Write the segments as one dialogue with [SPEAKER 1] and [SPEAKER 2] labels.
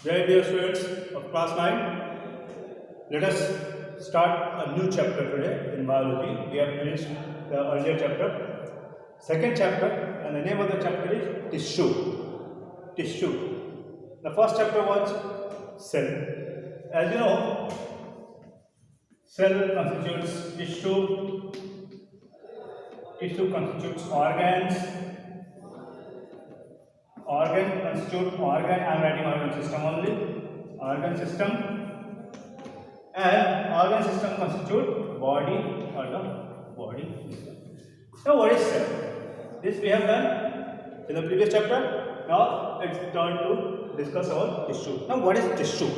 [SPEAKER 1] Very dear students of class 9, let us start a new chapter today in biology. We have finished the earlier chapter, second chapter, and the name of the chapter is tissue. Tissue. The first chapter was cell. As you know, cell constitutes tissue, tissue constitutes organs, organ constitute organ, I am writing organ system only, organ system, and organ system constitute body or the body system. Now what is cell? This we have done in the previous chapter. Now it's turn to discuss about tissue. Now what is tissue?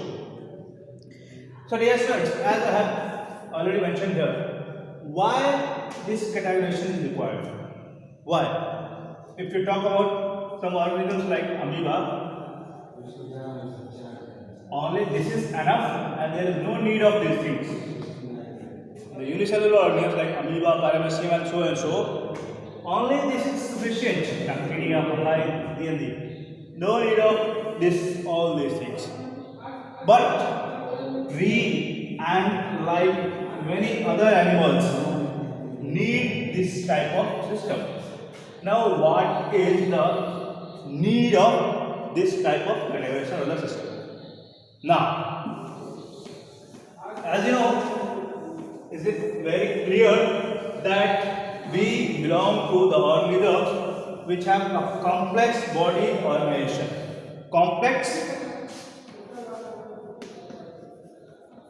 [SPEAKER 1] So dear students, as I have already mentioned here, why this categorization is required? Why? If you talk about some organisms like amoeba, only this is enough and there is no need of these things. The unicellular organisms like amoeba, paramecium and so, only this is sufficient. Bacteria, fungi, D&D. No need of this, all these things. But we and like many other animals need this type of system. Now what is the need of this type of categorization of the system? Now, as you know, is it very clear that we belong to the organisms which have a complex body organization. Complex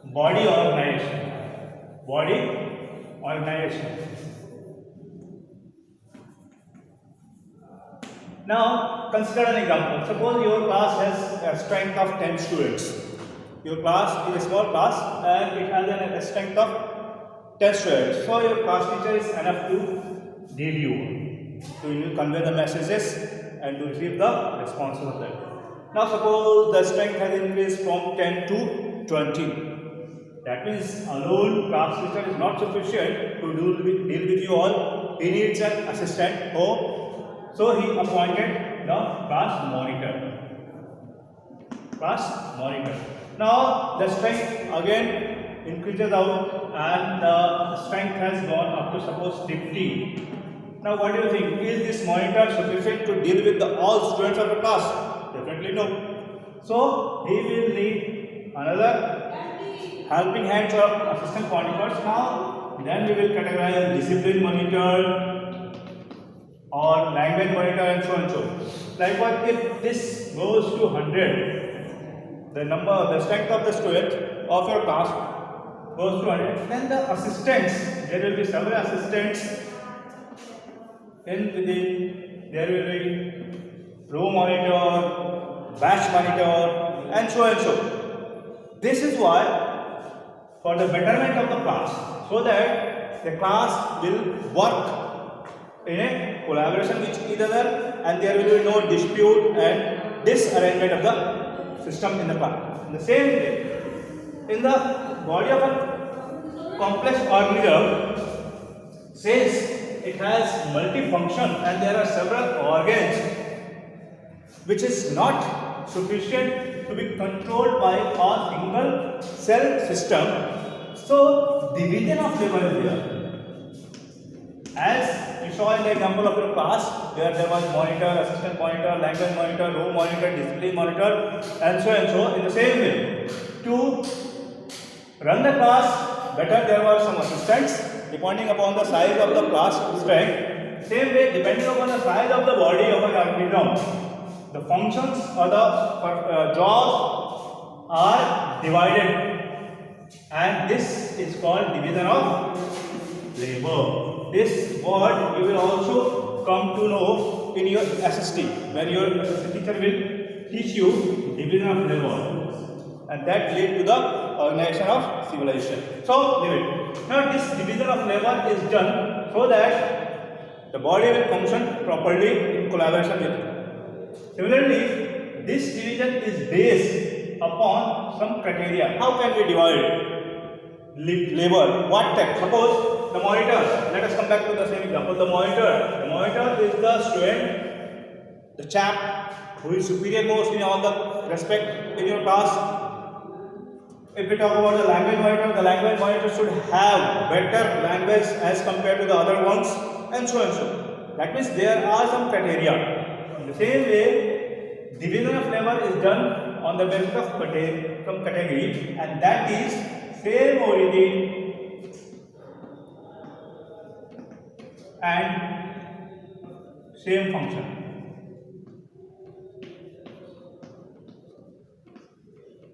[SPEAKER 1] body organization. Body organization. Now, consider an example. Suppose your class has a strength of 10 students. Your class is a small class and it has a strength of 10 students. So, your class teacher is enough to deal you, to convey the messages and to receive the responses of that. Now, suppose the strength has increased from 10 to 20. That means alone class teacher is not sufficient to deal with you all. He needs an assistant. So he appointed the class monitor. Class monitor. Now the strength again increases out and the strength has gone up to suppose 50. Now what do you think? Is this monitor sufficient to deal with all students of the class? Definitely no. So he will need another helping hands or assistant monitors. Now then we will categorize discipline monitor or language monitor and so. Likewise, if this goes to 100, the strength of the student of your class goes to 100, then the assistants, there will be several assistants within, there will be row monitor, batch monitor and so. This is why, for the betterment of the class, so that the class will work in a collaboration with each other and there will be no dispute and disarrangement of the system in the class. In the same way, in the body of a complex organism, since it has multifunction and there are several organs which is not sufficient to be controlled by a single cell system, so division of labor is there. As you saw in the example of your class, where there was monitor, assistant monitor, language monitor, row monitor, discipline monitor, and so. In the same way, to run the class better, there were some assistants depending upon the size of the class strength. Same way, depending upon the size of the body of an organism, the functions or the jobs are divided, and this is called division of labor. This word you will also come to know in your SST, when your SST teacher will teach you division of labor, and that lead to the organization of civilization. So leave it. Now this division of labor is done so that the body will function properly in collaboration with it. Similarly, this division is based upon some criteria. How can we divide labor? What type? Suppose the monitor, let us come back to the same example. The monitor is the student the chap who is superior most in all the respect in your class. If we talk about the language monitor should have better language as compared to the other ones, and so and so. That means there are some criteria. In the same way, division of labor is done on the basis of some category, and that is same origin and same function.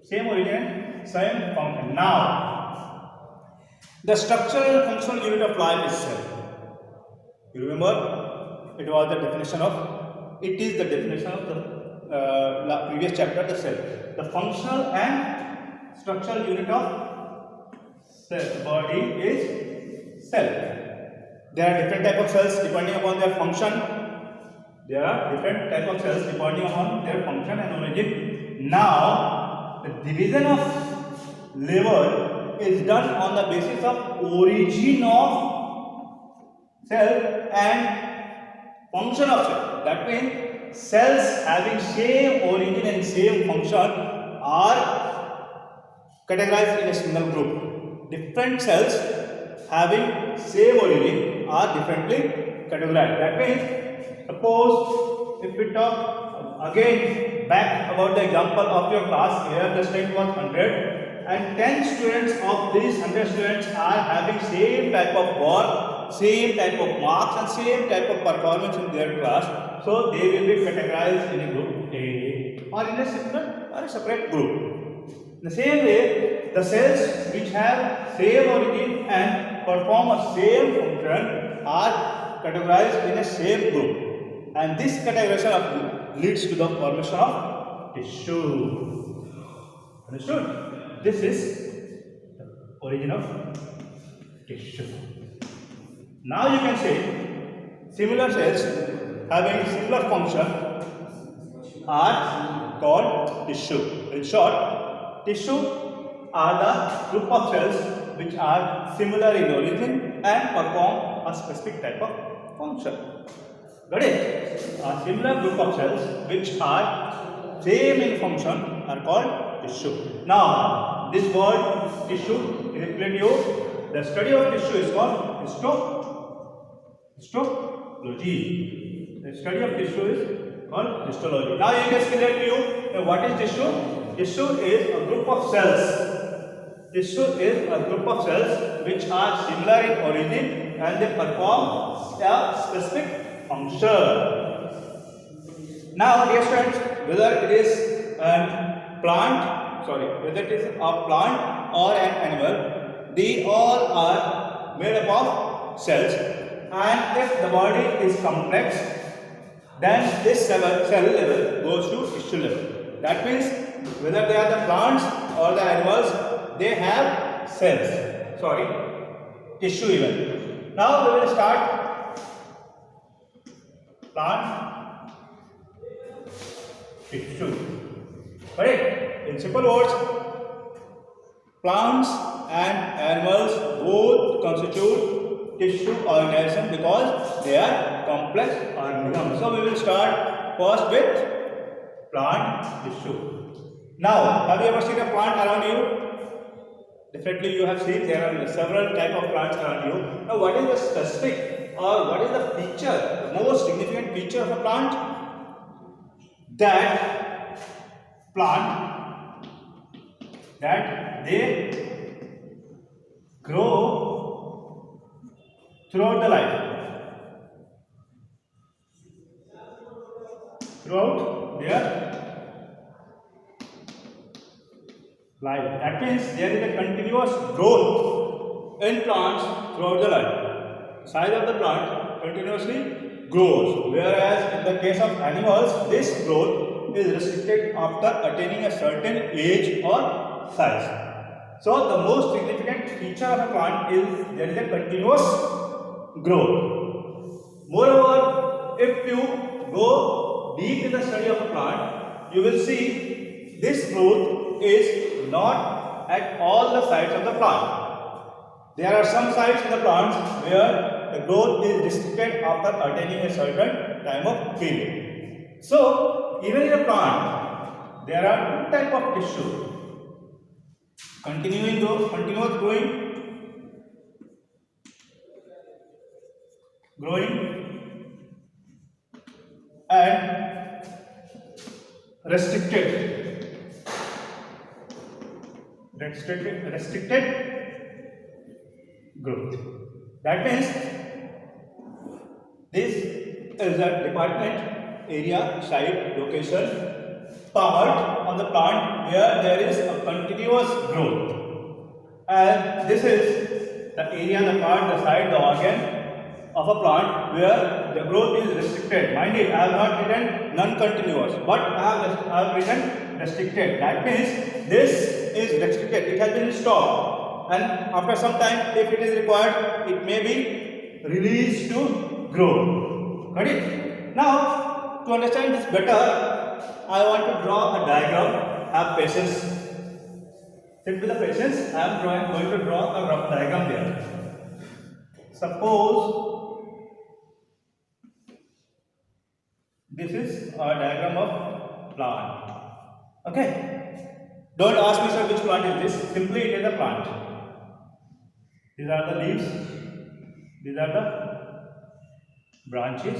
[SPEAKER 1] Same origin, same function. Now, the structural and functional unit of life is cell. You remember, it was the definition of, it is the definition of the previous chapter, the cell. The functional and structural unit of cell, body is cell. There are different type of cells depending upon their function. There are different type of cells depending upon their function and origin. Now, the division of labor is done on the basis of origin of cell and function of cell. That means cells having same origin and same function are categorized in a single group. Different cells having same origin are differently categorized. That means, suppose if we talk again back about the example of your class, here the strength was 100 and 10 students of these 100 students are having same type of work, same type of marks and same type of performance in their class. So they will be categorized in a group A or in a similar or a separate group. In the same way, the cells which have same origin and perform a same function are categorized in a same group, and this categorization of group leads to the formation of tissue. Understood? This is the origin of tissue. Now you can say similar cells having similar function are called tissue. In short, tissue are the group of cells which are similar in origin and perform a specific type of function. Got it? A similar group of cells which are same in function are called tissue. Now, this word tissue is related. The study of tissue is called histology. The study of tissue is called histology. Now, you can relate to you what is tissue? Tissue is a group of cells. Tissue is a group of cells which are similar in origin and they perform a specific function. Now, dear students, whether it is a plant or an animal, they all are made up of cells, and if the body is complex, then this cell level goes to tissue level. That means whether they are the plants or the animals, they have cells. Tissue even. Now we will start plant tissue. Correct? In simple words, plants and animals both constitute tissue organism because they are complex organisms. So we will start first with plant tissue. Now, have you ever seen a plant around you? Definitely you have seen there are several type of plants around you. Now, what is the specific or what is the feature, the most significant feature of a plant? That they grow throughout the life. Throughout their life. That means there is a continuous growth in plants throughout the life. The size of the plant continuously grows, whereas in the case of animals, this growth is restricted after attaining a certain age or size. So, the most significant feature of a plant is there is a continuous growth. Moreover, if you go deep in the study of a plant, you will see this growth is not at all the sides of the plant. There are some sites in the plants where the growth is restricted after attaining a certain time of period. So even in a plant, there are two type of tissue: continuous growing, and restricted growth. That means this is a department, area, site, location, part of the plant where there is a continuous growth, and this is the area, the part, the site, the organ of a plant where the growth is restricted. Mind it, I have not written non-continuous, but I have written restricted. That means this is restricted, it has been stopped, and after some time, if it is required, it may be released to grow. Got it? Now, to understand this better, I want to draw a diagram. Have patience. Sit with the patience. I am going to draw a rough diagram there. Suppose this is a diagram of plant. Okay. Don't ask me, sir, which plant is this. Simply, it is a plant. These are the leaves. These are the branches.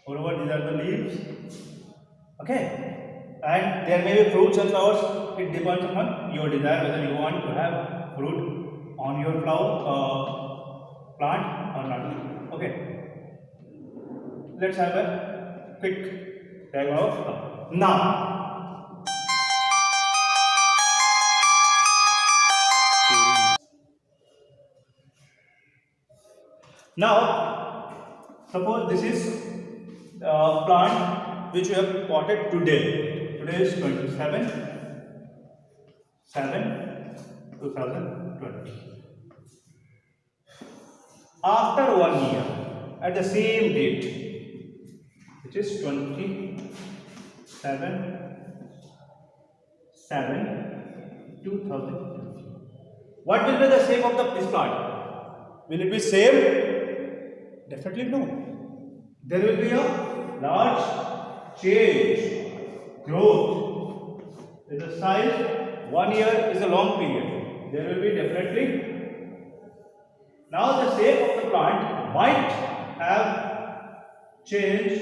[SPEAKER 1] Moreover, these are the leaves. Okay. And there may be fruits and flowers. It depends upon your desire whether you want to have fruit on your plant or not. Okay. Let's have a quick diagram of plant. Now, suppose this is a plant which we have potted today. Today is 27/7/2020. After 1 year, at the same date, which is 27/7/2020, what will be the shape of this plant? Will it be same? Definitely no. There will be a large change, growth. In the size, 1 year is a long period. There will be definitely. Now the shape of the plant might have changed